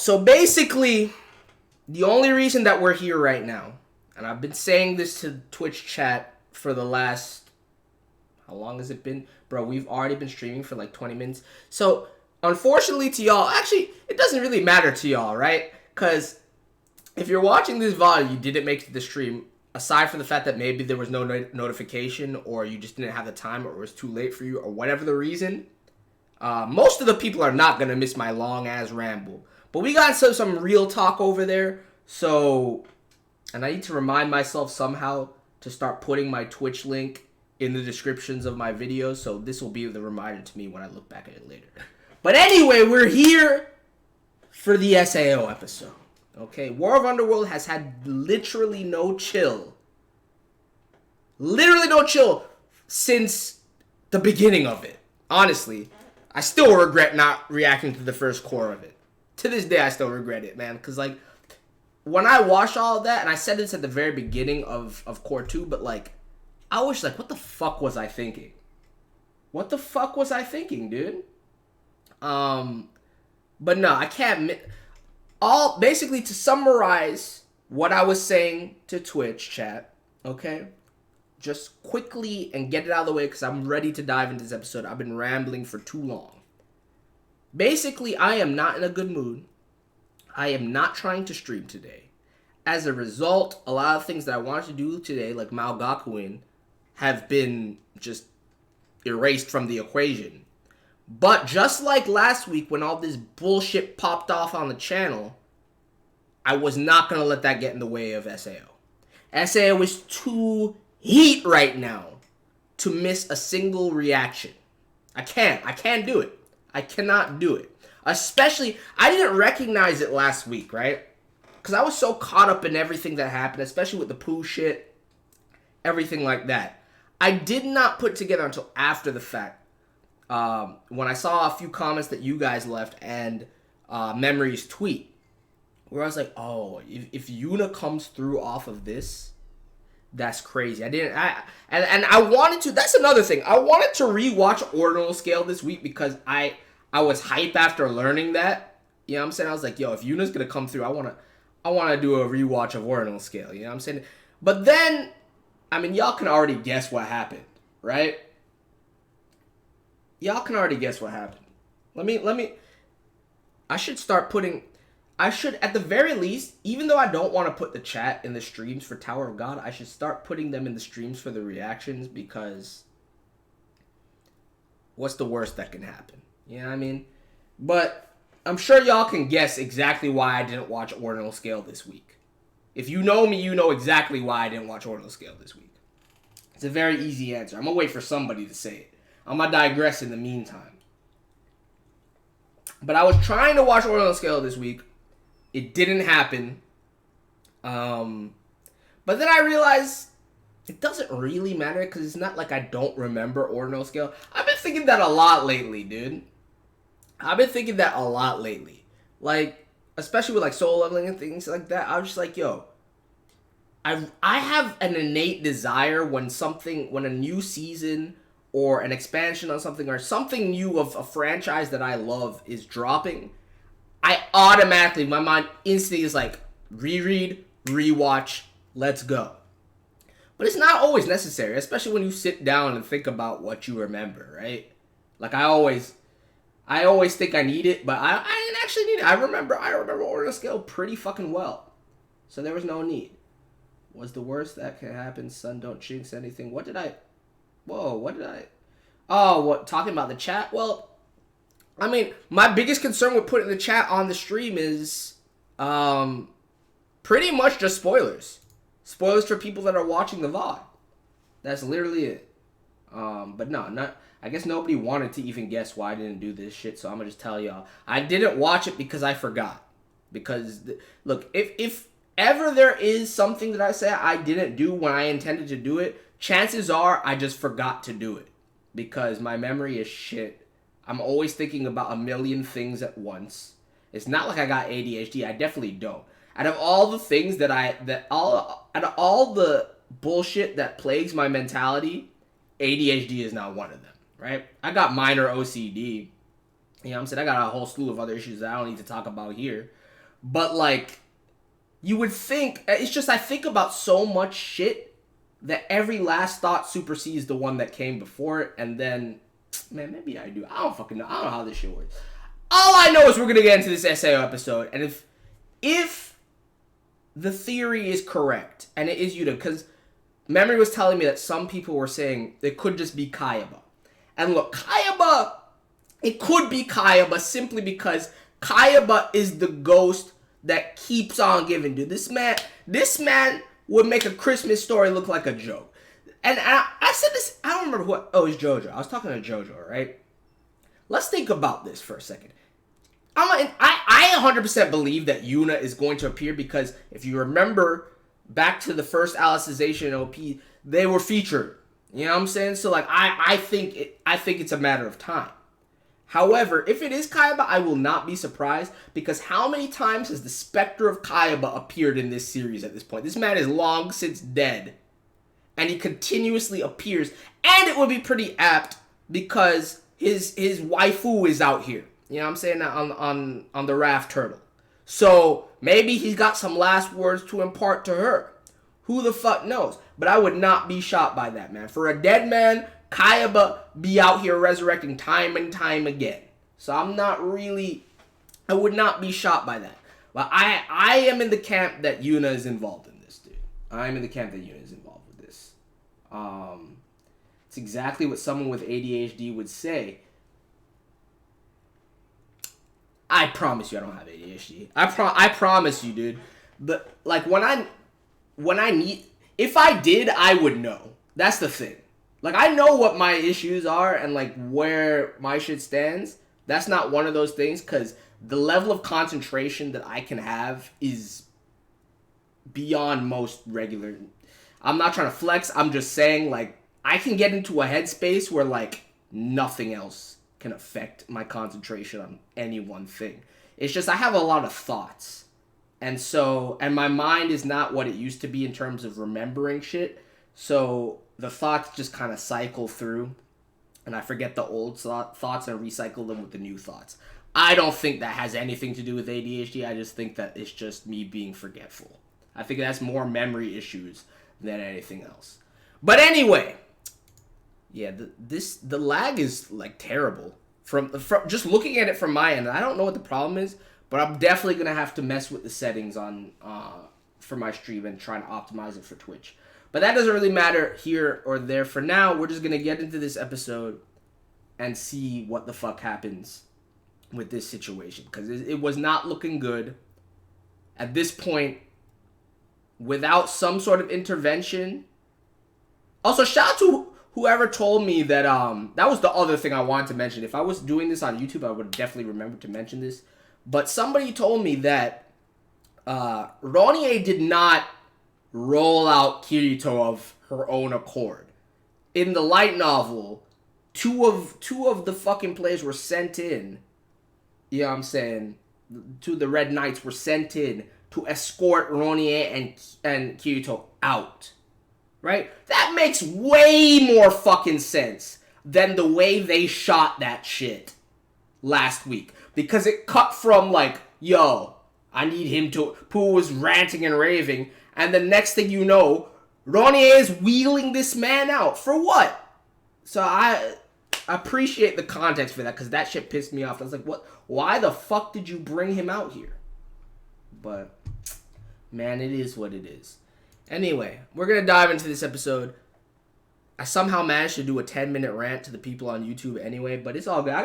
So basically, the only reason that we're here right now, and I've been saying this to Twitch chat for the last, how long has it been? Bro, we've already been streaming for like 20 minutes. So, unfortunately to y'all, actually, it doesn't really matter to y'all, right? Because if you're watching this VOD, you didn't make it to the stream, aside from the fact that maybe there was no notification, or you just didn't have the time, or it was too late for you, or whatever the reason, most of the people are not going to miss my long-ass ramble. But we got some real talk over there, so, and I need to remind myself somehow to start putting my Twitch link in the descriptions of my videos, so this will be the reminder to me when I look back at it later. But anyway, we're here for the SAO episode. Okay, War of Underworld has had literally no chill. Literally no chill since the beginning of it. Honestly, I still regret not reacting to the first core of it. To this day, I still regret it, man. Because, like, when I watched all of that, and I said this at the very beginning of core 2, but, like, I was like, what the fuck was I thinking? What the fuck was I thinking, dude? But no, I can't... Basically, to summarize what I was saying to Twitch chat, okay? Just quickly and get it out of the way because I'm ready to dive into this episode. I've been rambling for too long. Basically, I am not in a good mood. I am not trying to stream today. As a result, a lot of things that I wanted to do today, like Malgakuin, have been just erased from the equation. But just like last week when all this bullshit popped off on the channel, I was not going to let that get in the way of SAO. SAO is too heat right now to miss a single reaction. I can't do it. I cannot do it. Especially, I didn't recognize it last week, right? Because I was so caught up in everything that happened, especially with the poo shit, everything like that. I did not put together until after the fact. When I saw a few comments that you guys left and Memory's tweet, where I was like, oh, if Yuna comes through off of this, that's crazy. And I wanted to, that's another thing. I wanted to rewatch Ordinal Scale this week because I was hype after learning that. You know what I'm saying? I was like, yo, if Yuna's gonna come through, I wanna do a rewatch of Ordinal Scale. You know what I'm saying? But then, I mean, y'all can already guess what happened, right? Y'all can already guess what happened. I should at the very least, even though I don't want to put the chat in the streams for Tower of God, I should start putting them in the streams for the reactions, because what's the worst that can happen? You know what I mean? But I'm sure y'all can guess exactly why I didn't watch Ordinal Scale this week. If you know me, you know exactly why I didn't watch Ordinal Scale this week. It's a very easy answer. I'm going to wait for somebody to say it. I'm going to digress in the meantime. But I was trying to watch Ordinal Scale this week. It didn't happen. But then I realized it doesn't really matter because it's not like I don't remember Ordinal Scale. I've been thinking that a lot lately, dude. I've been thinking that a lot lately. Like, especially with like soul leveling and things like that. I was just like, yo, I have an innate desire when a new season or an expansion on something or something new of a franchise that I love is dropping, I automatically, my mind instantly is like, reread, rewatch, let's go. But it's not always necessary, especially when you sit down and think about what you remember, right? Like I always think I need it, but I didn't actually need it. I remember Ordinal Scale pretty fucking well. So there was no need. Was the worst that can happen, son, don't jinx anything. Talking about the chat? Well, I mean, my biggest concern with putting the chat on the stream is pretty much just spoilers. Spoilers for people that are watching the VOD. That's literally it. But no, I guess nobody wanted to even guess why I didn't do this shit, so I'm gonna just tell y'all. I didn't watch it because I forgot. Because, look, if ever there is something that I say I didn't do when I intended to do it, chances are I just forgot to do it. Because my memory is shit. I'm always thinking about a million things at once. It's not like I got ADHD. I definitely don't. Out of all the things out of all the bullshit that plagues my mentality, ADHD is not one of them, right? I got minor OCD. You know what I'm saying? I got a whole slew of other issues that I don't need to talk about here. But like, you would think, it's just I think about so much shit that every last thought supersedes the one that came before it, and then, man, maybe I do. I don't fucking know. I don't know how this shit works. All I know is we're gonna get into this SAO episode, and if the theory is correct, and it is Yuta, because Memory was telling me that some people were saying it could just be Kayaba. And look, Kayaba, it could be Kayaba simply because Kayaba is the ghost that keeps on giving, dude. This man would make a Christmas story look like a joke. And I said this, I don't remember what, oh, it's Jojo. I was talking to Jojo, right? Let's think about this for a second. I 100% believe that Yuna is going to appear because if you remember back to the first Alicization OP, they were featured. You know what I'm saying? So like I think it's a matter of time. However, if it is Kayaba, I will not be surprised because how many times has the specter of Kayaba appeared in this series at this point? This man is long since dead. And he continuously appears. And it would be pretty apt because his waifu is out here. You know what I'm saying? On the raft turtle. So maybe he's got some last words to impart to her. Who the fuck knows? But I would not be shocked by that, man. For a dead man, Kayaba be out here resurrecting time and time again. So I would not be shocked by that. But I am in the camp that Yuna is involved in this, dude. I am in the camp that Yuna is involved with this. It's exactly what someone with ADHD would say. I promise you I don't have ADHD. I promise you, dude. But like when I need, if I did, I would know. That's the thing. Like I know what my issues are and like where my shit stands. That's not one of those things because the level of concentration that I can have is beyond most regular. I'm not trying to flex. I'm just saying like I can get into a headspace where like nothing else can affect my concentration on any one thing. It's just I have a lot of thoughts. And my mind is not what it used to be in terms of remembering shit. So the thoughts just kind of cycle through and I forget the old thoughts and recycle them with the new thoughts. I don't think that has anything to do with ADHD. I just think that it's just me being forgetful. I think that's more memory issues than anything else. But anyway, yeah, the lag is like terrible from just looking at it from my end. I don't know what the problem is, but I'm definitely gonna have to mess with the settings on for my stream and try to optimize it for Twitch. But that doesn't really matter here or there. For now, we're just gonna get into this episode and see what the fuck happens with this situation because it was not looking good at this point without some sort of intervention. Also, shout out to whoever told me that, that was the other thing I wanted to mention. If I was doing this on YouTube, I would have definitely remembered to mention this. But somebody told me that Ronnie did not roll out Kirito of her own accord. In the light novel, two of the fucking players were sent in. You know what I'm saying? Two of the Red Knights were sent in to escort Ronnie and Kirito out. Right? That makes way more fucking sense than the way they shot that shit last week. Because it cut from like, yo, I need him to... Pooh was ranting and raving. And the next thing you know, Ronnie is wheeling this man out. For what? So I appreciate the context for that because that shit pissed me off. I was like, what? Why the fuck did you bring him out here? But, man, it is what it is. Anyway, we're going to dive into this episode. I somehow managed to do a 10-minute rant to the people on YouTube anyway, but it's all good. I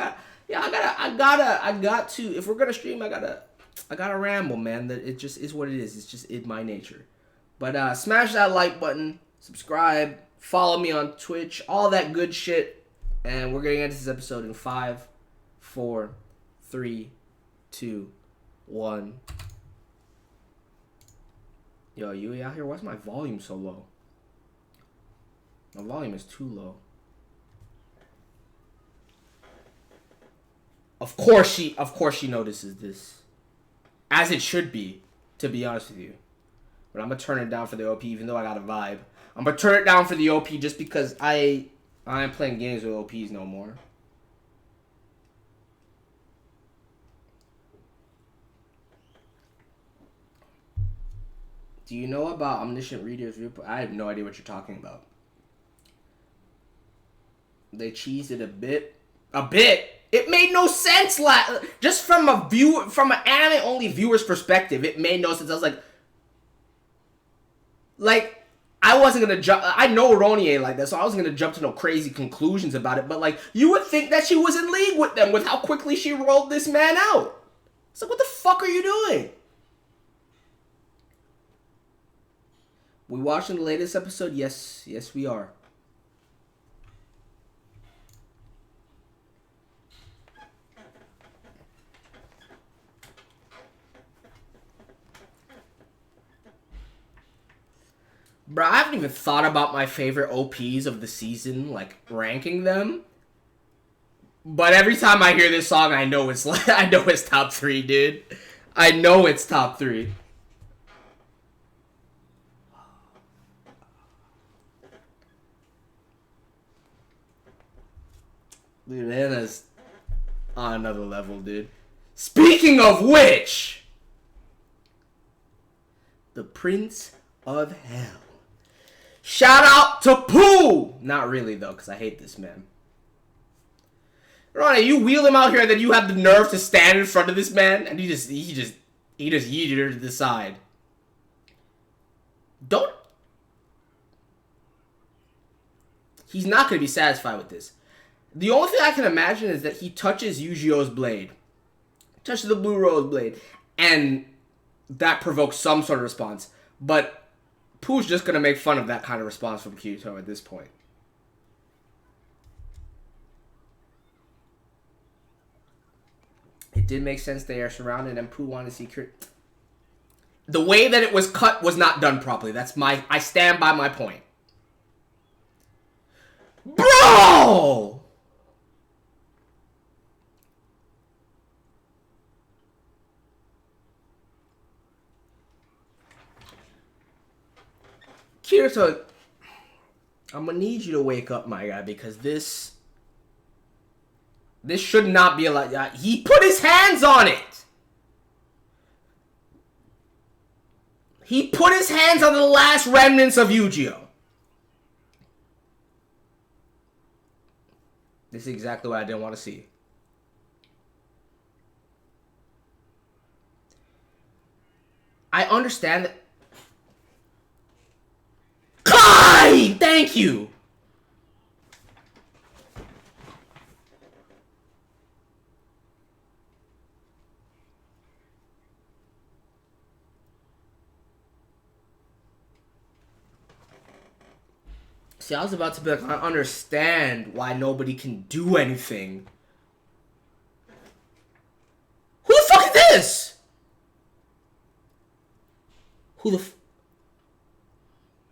got to, if we're going to stream, I gotta ramble, man. That it just is what it is. It's just in my nature. But smash that like button, subscribe, follow me on Twitch, all that good shit. And we're going to get into this episode in 5, 4, 3, 2, 1. Yo, Yui out here? Why's my volume so low? My volume is too low. Of course she notices this. As it should be, to be honest with you. But I'm gonna turn it down for the OP, even though I got a vibe. I'm gonna turn it down for the OP just because I ain't playing games with OPs no more. Do you know about omniscient reader's viewpoint? I have no idea what you're talking about. They cheesed it a bit. A bit? It made no sense. Just from a viewer, from an anime only viewer's perspective, it made no sense. I was like, I wasn't gonna jump. I know Roni ain't like that, so I wasn't gonna jump to no crazy conclusions about it. But like, you would think that she was in league with them with how quickly she rolled this man out. It's like, what the fuck are you doing? We watching the latest episode? Yes, we are. Bro, I haven't even thought about my favorite OPs of the season, like ranking them. But every time I hear this song, I know it's top 3, dude. I know it's top 3. Dude, Anna's on another level, dude. Speaking of which, the Prince of Hell. Shout out to Pooh! Not really, though, because I hate this man. Ronnie, you wheel him out here and then you have the nerve to stand in front of this man and he just yeeted her to the side. Don't... He's not going to be satisfied with this. The only thing I can imagine is that he touches Eugeo's blade. Touches the Blue Rose blade. And that provokes some sort of response. But Pooh's just going to make fun of that kind of response from Kirito at this point. It did make sense they are surrounded and Pooh wanted to see Kirito. The way that it was cut was not done properly. I stand by my point. Bro! Kirito, I'm gonna need you to wake up, my guy, because this should not be allowed. He put his hands on it. He put his hands on the last remnants of Eugeo. This is exactly what I didn't want to see. I understand that. Kai! Thank you! See, I was about to be like, I understand why nobody can do anything. Who the fuck is this?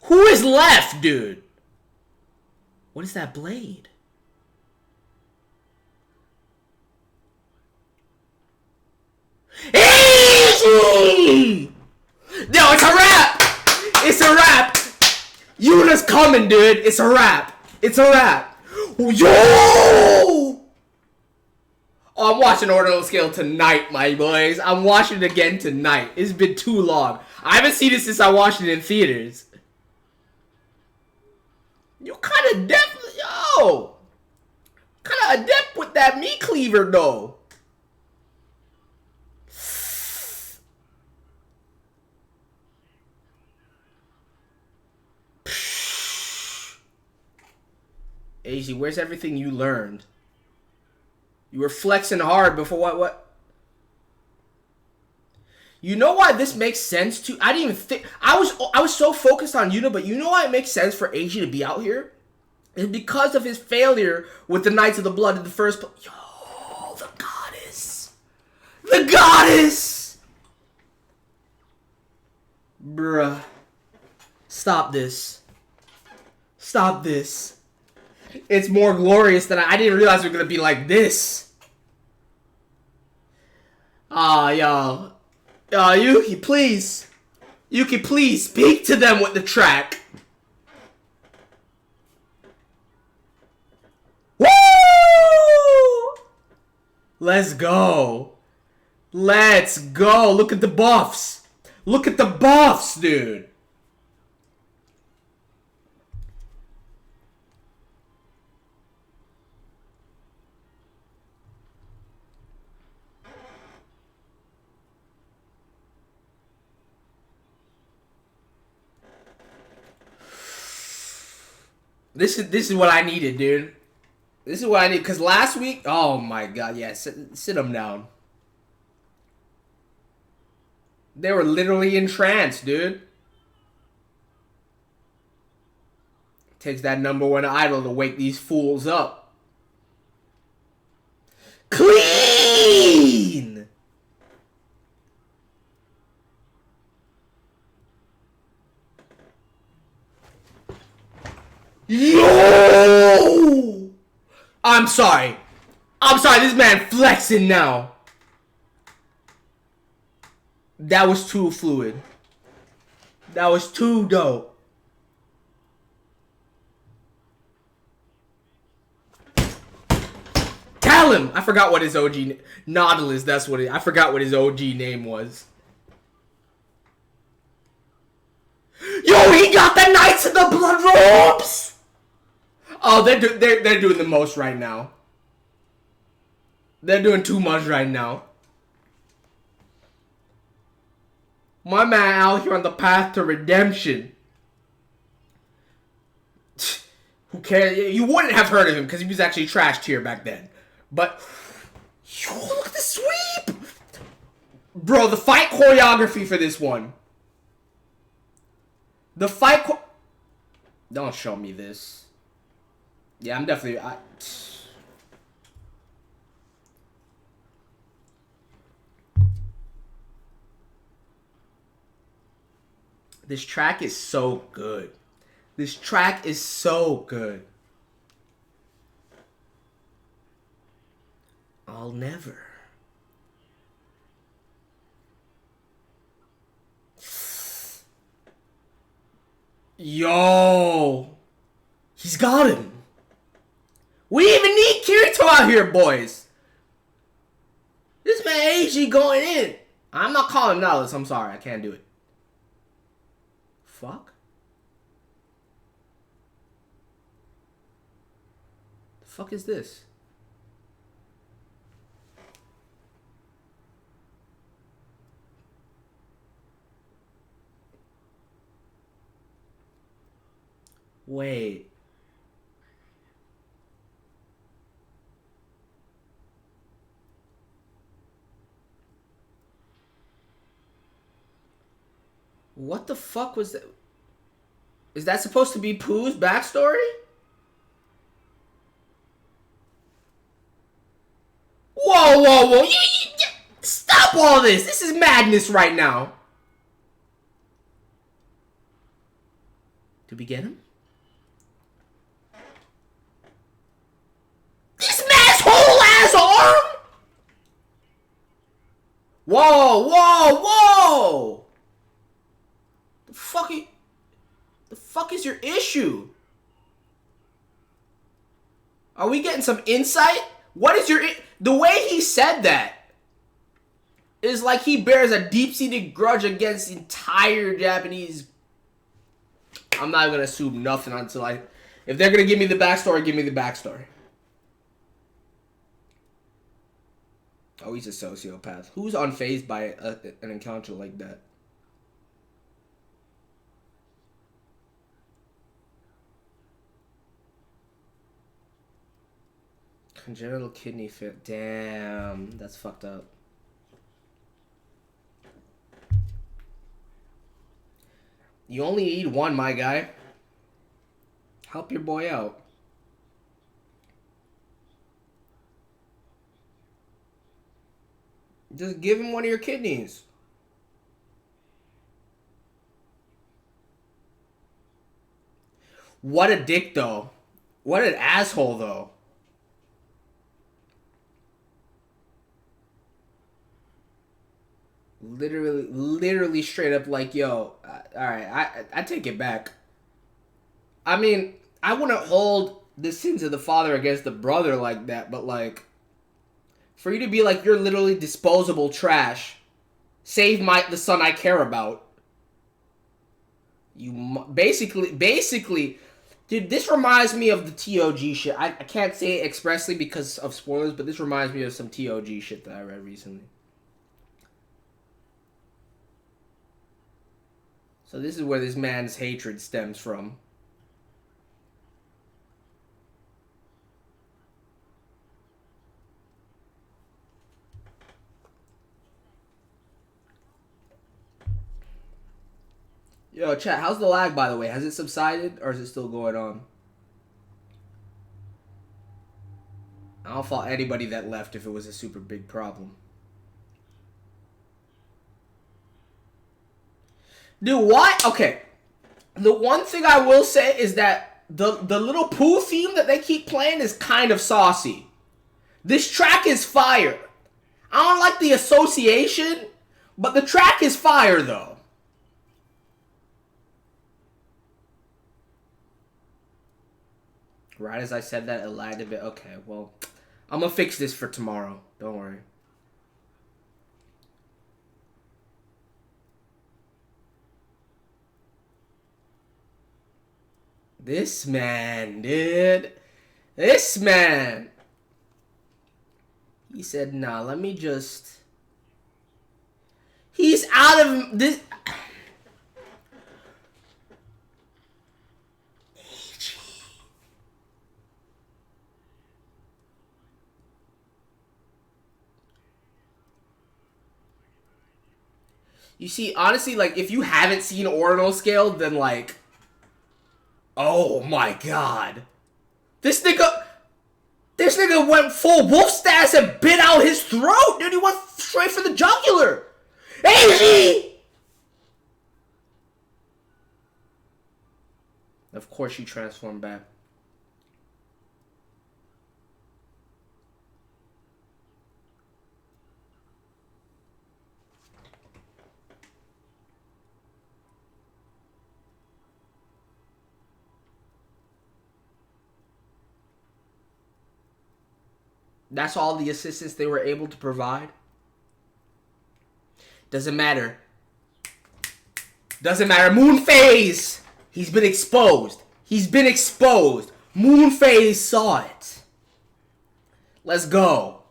Who is left, dude? What is that blade? Easy! No, it's a wrap! It's a wrap! Yuna's coming, dude. It's a wrap. It's a wrap. Yo! Oh, I'm watching Ordinal Scale tonight, my boys. I'm watching it again tonight. It's been too long. I haven't seen it since I watched it in theaters. You kind of definitely, yo! Kind of adept with that meat cleaver, though. AZ, where's everything you learned? You were flexing hard before what? You know why this makes sense to? I didn't even think. I was so focused on Yuna, but you know why it makes sense for AG to be out here? It's because of his failure with the Knights of the Blood in the first place. Yo, the goddess. The goddess! Bruh. Stop this. Stop this. It's more glorious than I didn't realize we were going to be like this. Yo. Yuki, please. Yuki, please speak to them with the track. Woo! Let's go. Let's go. Look at the buffs. Look at the buffs, dude. This is what I needed, dude. This is what I need, because last week, oh my god, yeah, sit them down. They were literally in trance, dude. Takes that #1 idol to wake these fools up. Clean! Yo! I'm sorry. This man flexing now. That was too fluid. That was too dope. Tell him! I forgot what his OG... Nautilus, that's what it... I forgot what his OG name was. Yo, he got the Knights of the Blood Robes! Oh, they're doing the most right now. They're doing too much right now. My man out here on the path to redemption. Who cares? You wouldn't have heard of him because he was actually trash tier back then. But, yo, look at the sweep! Bro, the fight choreography for this one. The fight Don't show me this. Yeah, I'm definitely... This track is so good. This track is so good. I'll never. Yo. He's got him. We even need Kirito out here, boys. This man AG going in. I'm not calling Nautilus. I'm sorry. I can't do it. Fuck. The fuck is this? Wait. What the fuck was that? Is that supposed to be Pooh's backstory? Whoa, whoa, whoa. Stop all this. This is madness right now. Did we get him? This man's whole ass arm? Whoa, whoa, whoa. The fuck is your issue? Are we getting some insight? What is your... The way he said that is like he bears a deep-seated grudge against the entire Japanese... I'm not gonna assume nothing until I... If they're gonna give me the backstory, give me the backstory. Oh, he's a sociopath. Who's unfazed by an encounter like that? Congenital kidney failure. Damn, that's fucked up. You only need one, my guy. Help your boy out. Just give him one of your kidneys. What a dick, though. What an asshole, though. Literally straight up like, yo, alright, I take it back. I mean, I wouldn't hold the sins of the father against the brother like that, but like, for you to be like, you're literally disposable trash, Save the son I care about. You basically, dude, this reminds me of the TOG shit. I can't say it expressly because of spoilers, but this reminds me of some TOG shit that I read recently. So this is where this man's hatred stems from. Yo, chat, how's the lag, by the way? Has it subsided, or is it still going on? I'll fault anybody that left if it was a super big problem. Dude, what? Okay. The one thing I will say is that the little poo theme that they keep playing is kind of saucy. This track is fire. I don't like the association, but the track is fire, though. Right as I said that, it lagged a bit. Okay, well, I'm gonna fix this for tomorrow. Don't worry. This man, dude. This man. He said, nah, let me just... He's out of this... You see, honestly, like, if you haven't seen Ordinal Scale, then, like... Oh, my God. This nigga went full wolf status and bit out his throat, dude. He went straight for the jugular. Hey! Of course she transformed back. That's all the assistance they were able to provide. Doesn't matter. Doesn't matter. Moonphase! He's been exposed. He's been exposed. Moonphase saw it. Let's go.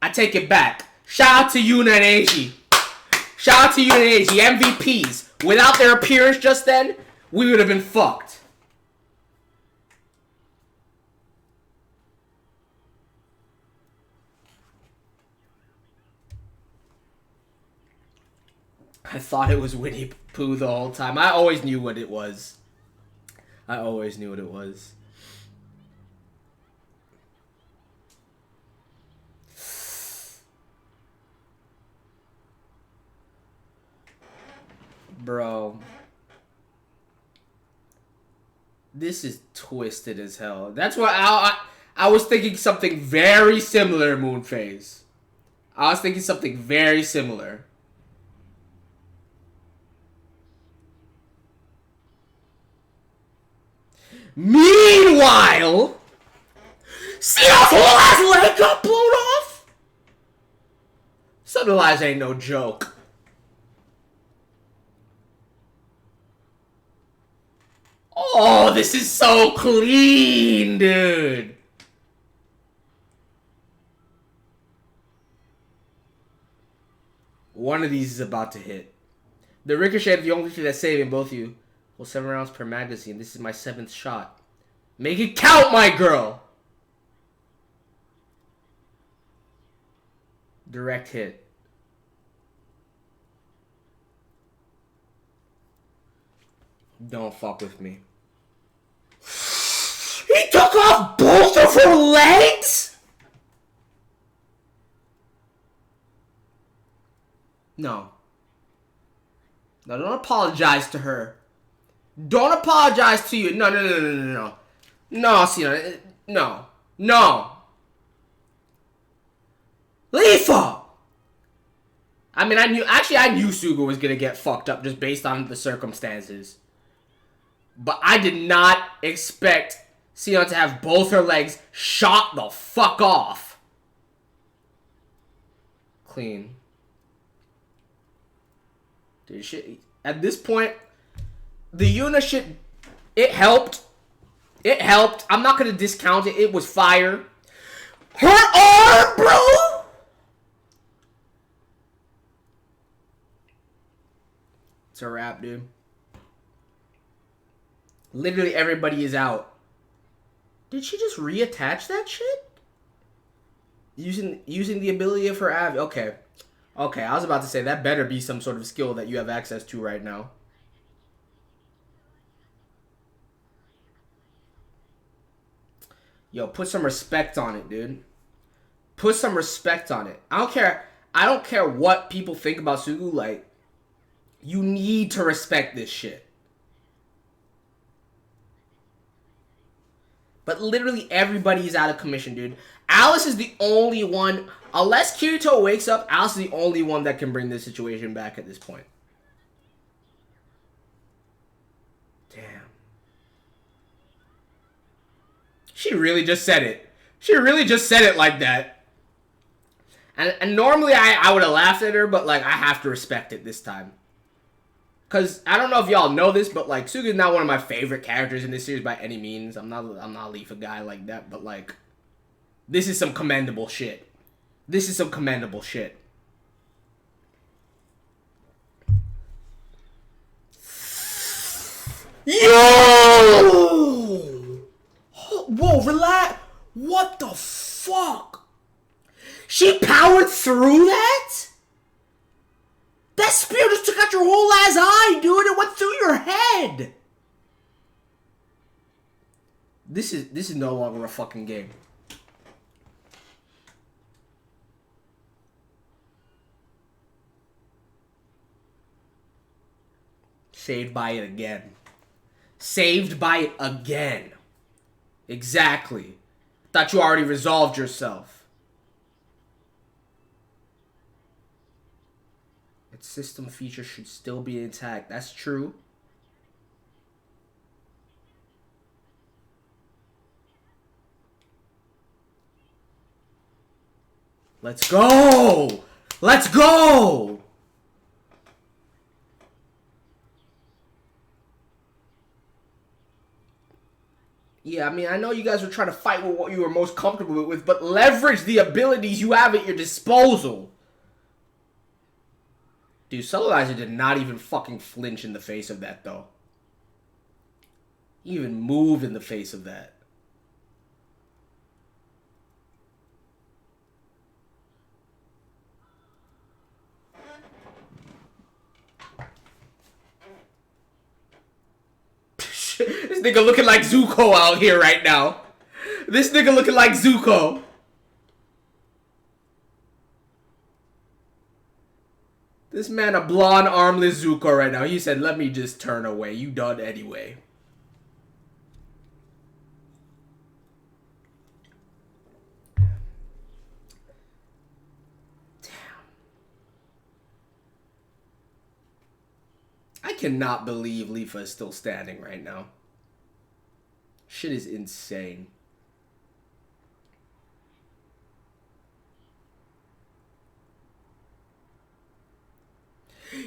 I take it back. Shout out to Yuna and Eiji. Shout out to Yuna and Eiji. MVPs. Without their appearance just then, we would have been fucked. I thought it was Winnie Pooh the whole time. I always knew what it was. I always knew what it was. Bro. This is twisted as hell. That's why I was thinking something very similar, Moonphase. I was thinking something very similar. Meanwhile, see how whole ass leg got blown off? Sunrise ain't no joke. Oh, this is so clean, dude. One of these is about to hit. The ricochet is the only thing that's saving both of you. Well, 7 rounds per magazine. This is my 7th shot. Make it count, my girl! Direct hit. Don't fuck with me. He took off both of her legs?! No. No, don't apologize to her. Don't apologize to you. No. No, Cena. No. No. Leafa! I mean, I knew Suga was gonna get fucked up just based on the circumstances. But I did not expect Cena to have both her legs shot the fuck off. Clean. Dude, shit. At this point, the Yuna shit, it helped. It helped. I'm not gonna discount it. It was fire. Her arm, bro! It's a wrap, dude. Literally everybody is out. Did she just reattach that shit? Using the ability of her Av. Okay. Okay, I was about to say, that better be some sort of skill that you have access to right now. Yo, put some respect on it, dude. Put some respect on it. I don't care what people think about Sugu. Like, you need to respect this shit. But literally everybody's out of commission, dude. Alice is the only one, unless Kirito wakes up, Alice is the only one that can bring this situation back at this point. Damn. She really just said it. She really just said it like that. And normally I would have laughed at her, but like I have to respect it this time. Cause I don't know if y'all know this, but like Suga is not one of my favorite characters in this series by any means. I'm not a Leafa guy like that, but like this is some commendable shit. This is some commendable shit. Yo! Whoa, relax. What the fuck? She powered through that? That spear just took out your whole ass eye, dude. It went through your head. This is no longer a fucking game. Saved by it again. Saved by it again. Exactly. Thought you already resolved yourself. Its system features should still be intact. That's true. Let's go! Let's go! Yeah, I mean, I know you guys were trying to fight with what you were most comfortable with, but leverage the abilities you have at your disposal. Dude, Subtleizer did not even fucking flinch in the face of that, though. He even moved in the face of that. This nigga looking like Zuko out here right now. This nigga looking like Zuko. This man a blonde, armless Zuko right now. He said, let me just turn away. You done anyway. Damn. I cannot believe Leafa is still standing right now. Shit is insane.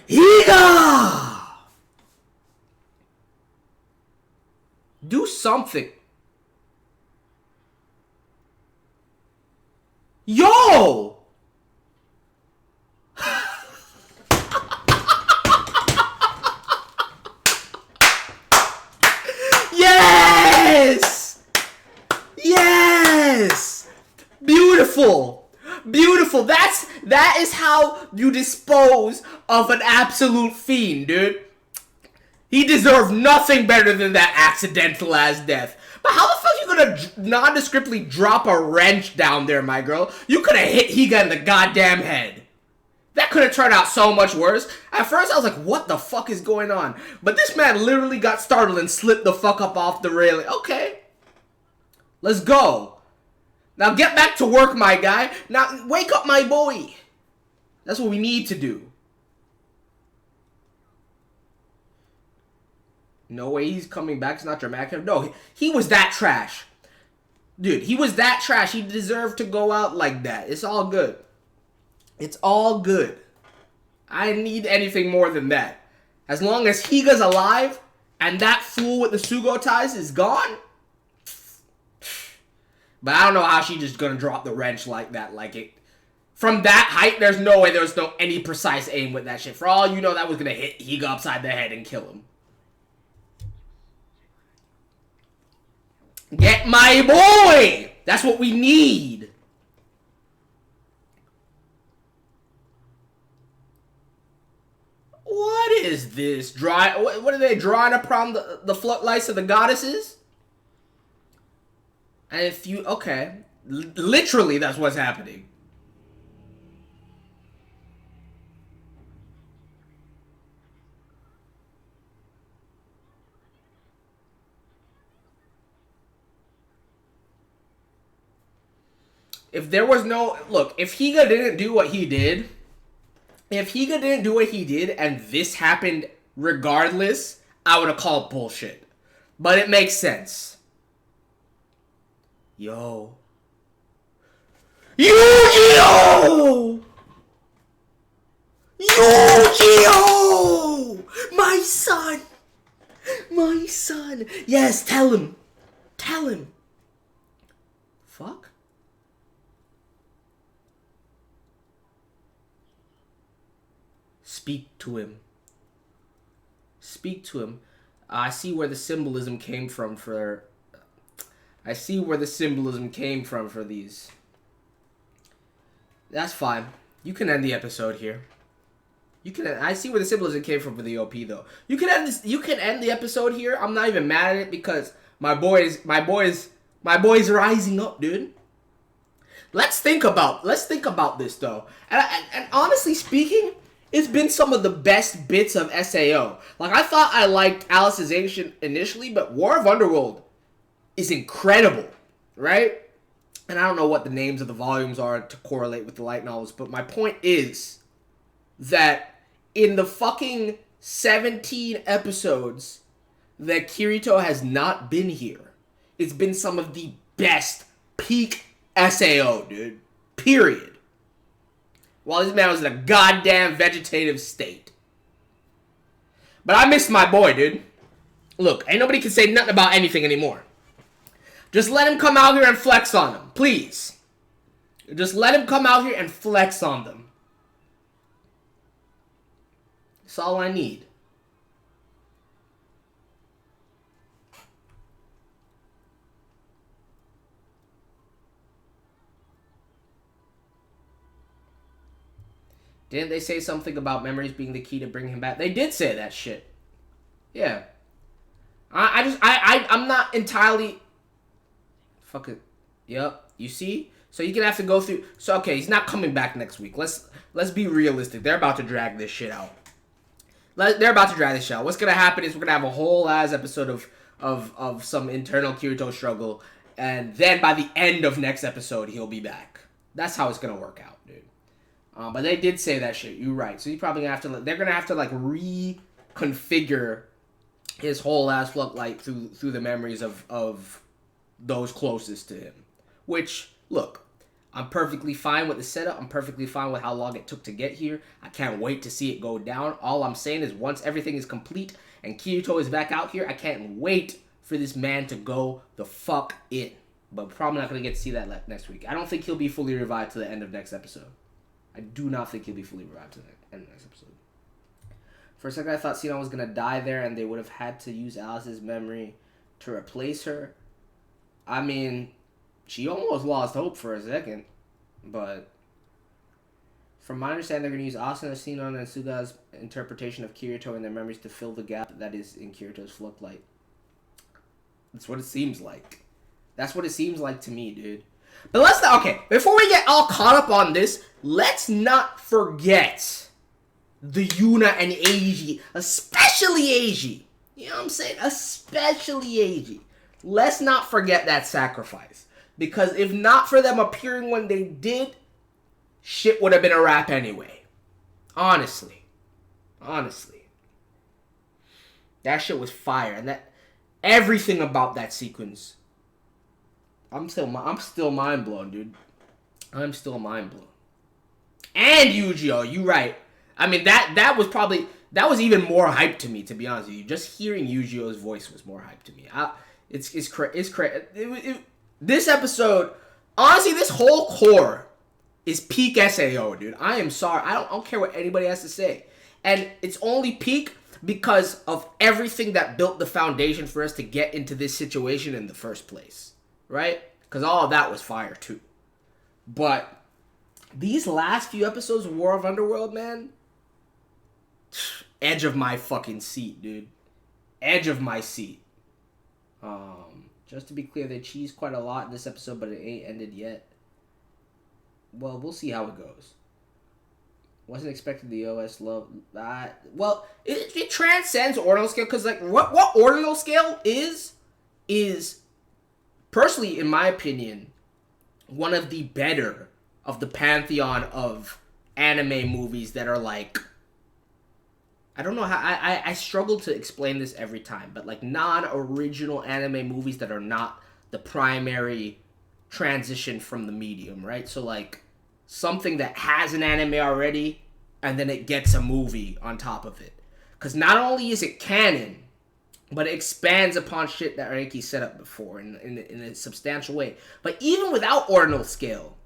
Higa! Do something. Yo! Yes! Yes! Beautiful! Beautiful. That is how you dispose of an absolute fiend, dude. He deserved nothing better than that accidental ass death. But how the fuck you gonna nondescriptly drop a wrench down there, my girl? You could have hit Higa in the goddamn head. That could have turned out so much worse. At first, I was like, what the fuck is going on? But this man literally got startled and slipped the fuck up off the railing. Okay. Let's go. Now get back to work, my guy. Now wake up, my boy. That's what we need to do. No way he's coming back. It's not dramatic. No, he was that trash. Dude, he was that trash. He deserved to go out like that. It's all good. It's all good. I didn't need anything more than that. As long as Higa's alive and that fool with the Sugo ties is gone. But I don't know how she's just gonna drop the wrench like that. Like it from that height, there's no way there's no any precise aim with that shit. For all you know, that was gonna hit Higa upside the head and kill him. Get my boy! That's what we need. What is this? What are they drawing upon the floodlights of the goddesses? And if you... Okay. Literally, that's what's happening. If there was no... Look, if Higa didn't do what he did... If Higa didn't do what he did and this happened regardless, I would have called bullshit. But it makes sense. Yo. Eugeo! Eugeo! My son! My son! Yes, tell him. Tell him. Fuck? Speak to him. Speak to him. I see where the symbolism came from for... I see where the symbolism came from for these. That's fine. You can end the episode here. You can. I see where the symbolism came from for the OP though. You can end this. You can end the episode here. I'm not even mad at it because my boys rising up, dude. Let's think about this though. And honestly speaking, it's been some of the best bits of SAO. Like I thought I liked Alicization initially, but War of Underworld is incredible, right? And I don't know what the names of the volumes are to correlate with the light novels, but my point is that in the fucking 17 episodes that Kirito has not been here, it's been some of the best peak SAO, dude. Period. While this man was in a goddamn vegetative state. But I miss my boy, dude. Look, ain't nobody can say nothing about anything anymore. Just let him come out here and flex on them, please. Just let him come out here and flex on them. That's all I need. Didn't they say something about memories being the key to bring him back? They did say that shit. Yeah. I'm not entirely... Fuck it. Yep. You see? So you're gonna have to go through... So, okay, he's not coming back next week. Let's be realistic. They're about to drag this shit out. They're about to drag this shit out. What's gonna happen is we're gonna have a whole ass episode of some internal Kirito struggle. And then by the end of next episode, he'll be back. That's how it's gonna work out, dude. But they did say that shit. You're right. So he's probably gonna have to... They're gonna have to, like, reconfigure his whole ass floodlight through the memories of those closest to him. Which, look, I'm perfectly fine with the setup. I'm perfectly fine with how long it took to get here. I can't wait to see it go down. All I'm saying is once everything is complete and Kirito is back out here, I can't wait for this man to go the fuck in. But probably not going to get to see that next week. I don't think he'll be fully revived to the end of next episode. I do not think he'll be fully revived to the end of next episode. For a second, I thought Sinon was going to die there and they would have had to use Alice's memory to replace her. I mean, she almost lost hope for a second, but from my understanding, they're going to use Asuna, Sinon, and Suga's interpretation of Kirito and their memories to fill the gap that is in Kirito's floodlight. That's what it seems like. That's what it seems like to me, dude. But let's not, okay, before we get all caught up on this, let's not forget the Yuna and Eiji, especially Eiji. You know what I'm saying? Especially Eiji. Let's not forget that sacrifice. Because if not for them appearing when they did, shit would have been a wrap anyway. Honestly. Honestly. That shit was fire. And that everything about that sequence. I'm still mind blown, dude. I'm still mind blown. And Eugeo, you right. I mean, that was even more hype to me, to be honest with you. Just hearing Eugeo's voice was more hype to me. It's crazy. This episode, honestly, this whole core is peak SAO, dude. I am sorry. I don't care what anybody has to say. And it's only peak because of everything that built the foundation for us to get into this situation in the first place. Right? Because all of that was fire, too. But these last few episodes of War of Underworld, man, edge of my fucking seat, dude. Edge of my seat. Just to be clear, they cheesed quite a lot in this episode, but it ain't ended yet. Well, we'll see how it goes. Wasn't expecting the OS love that. Well, it transcends ordinal scale, because like what ordinal scale is personally, in my opinion, one of the better of the pantheon of anime movies that are like, I don't know how, I struggle to explain this every time, but like non-original anime movies that are not the primary transition from the medium, right? So like something that has an anime already and then it gets a movie on top of it. Because not only is it canon, but it expands upon shit that Reiki set up before in a substantial way. But even without ordinal scale,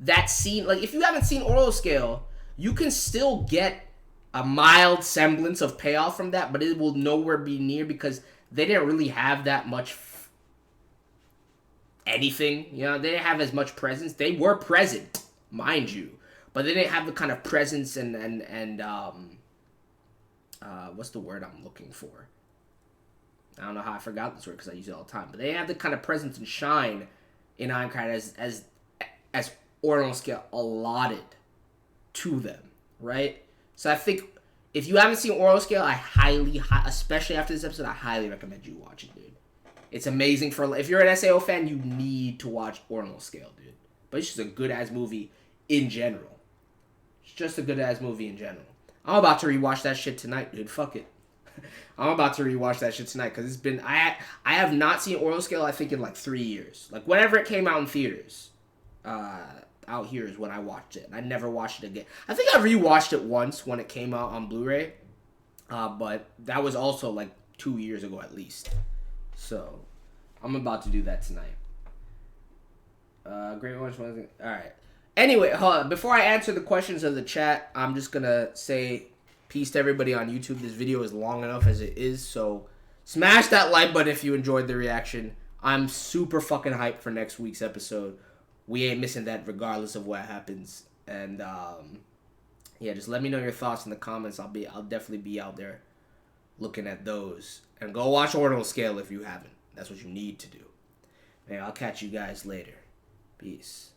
that scene, like if you haven't seen ordinal scale, you can still get a mild semblance of payoff from that, but it will nowhere be near because they didn't really have that much anything. You know, they didn't have as much presence. They were present, mind you, but they didn't have the kind of presence and what's the word I'm looking for? I don't know how I forgot this word because I use it all the time. But they have the kind of presence and shine in Ironclad as ordinal scale allotted to them, right? So I think if you haven't seen Ordinal Scale, I highly, especially after this episode, I highly recommend you watch it, dude. It's amazing if you're an SAO fan, you need to watch Ordinal Scale, dude. But it's just a good-ass movie in general. It's just a good-ass movie in general. I'm about to rewatch that shit tonight, dude. Fuck it. I'm about to rewatch that shit tonight because it's been, I have not seen Ordinal Scale, I think, in like 3 years. Like, whenever it came out in theaters, out here is when I watched it. And I never watched it again. I think I rewatched it once when it came out on Blu-ray. But that was also like 2 years ago at least. So, I'm about to do that tonight. Great Orange. Alright. Anyway, hold on. Before I answer the questions of the chat, I'm just going to say peace to everybody on YouTube. This video is long enough as it is. So, smash that like button if you enjoyed the reaction. I'm super fucking hyped for next week's episode. We ain't missing that regardless of what happens. And, yeah, just let me know your thoughts in the comments. I'll definitely be out there looking at those. And go watch Ordinal Scale if you haven't. That's what you need to do. Man, I'll catch you guys later. Peace.